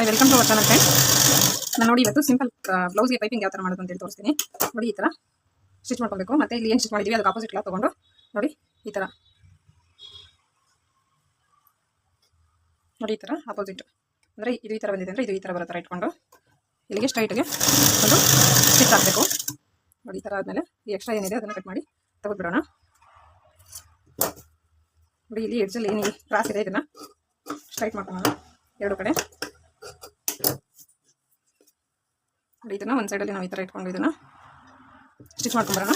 Hi welcome to our channel friends. ನಾನು ನೋಡಿ ಇವತ್ತು ಸಿಂಪಲ್ ಬ್ಲೌಸ್ಗೆ ಪೈಪಿಂಗ್ ಯಾವ ಥರ ಮಾಡೋದು ಅಂತೇಳಿ ತೋರಿಸ್ತೀನಿ. ನೋಡಿ ಈ ಥರ ಸ್ಟಿಚ್ ಮಾಡ್ಕೊಬೇಕು. ಮತ್ತೆ ಇಲ್ಲಿ ಏನು ಸ್ಟಿಚ್ ಮಾಡಿದ್ದೀವಿ ಅದಕ್ಕೆ ಆಪೋಸಿಟ್ ಕ್ಲಾತ್ ತೊಗೊಂಡು ನೋಡಿ ಈ ಥರ ಆಪೋಸಿಟ್ ಅಂದರೆ ಇದು ಈ ಥರ ಬಂದಿದೆ ಅಂದರೆ ಇದು ಈ ಥರ ಬರೋ ಥರ ಇಟ್ಕೊಂಡು ಇಲ್ಲಿಗೆ ಸ್ಟ್ರೈಟ್ಗೆ ಒಂದು ಸ್ಟಿಚ್ ಹಾಕಬೇಕು. ನೋಡಿ ಈ ಥರ ಆದಮೇಲೆ ಈ ಎಕ್ಸ್ಟ್ರಾ ಏನಿದೆ ಅದನ್ನು ಕಟ್ ಮಾಡಿ ತೆಗೆದುಬಿಡೋಣ. ನೋಡಿ ಇಲ್ಲಿ ಎಡ್ಜಲ್ಲಿ ಏನು ಕ್ರಾಸ್ ಇದೆ ಇದನ್ನು ಸ್ಟ್ರೈಟ್ ಮಾಡ್ಕೊಳ್ಳೋಣ ಎರಡು ಕಡೆ. ನೋಡಿ ಇದನ್ನು ಒಂದು ಸೈಡಲ್ಲಿ ನಾವು ಈ ಥರ ಇಟ್ಕೊಂಡು ಇದನ್ನು ಸ್ಟಿಚ್ ಮಾಡ್ಕೊಂಬರೋಣ.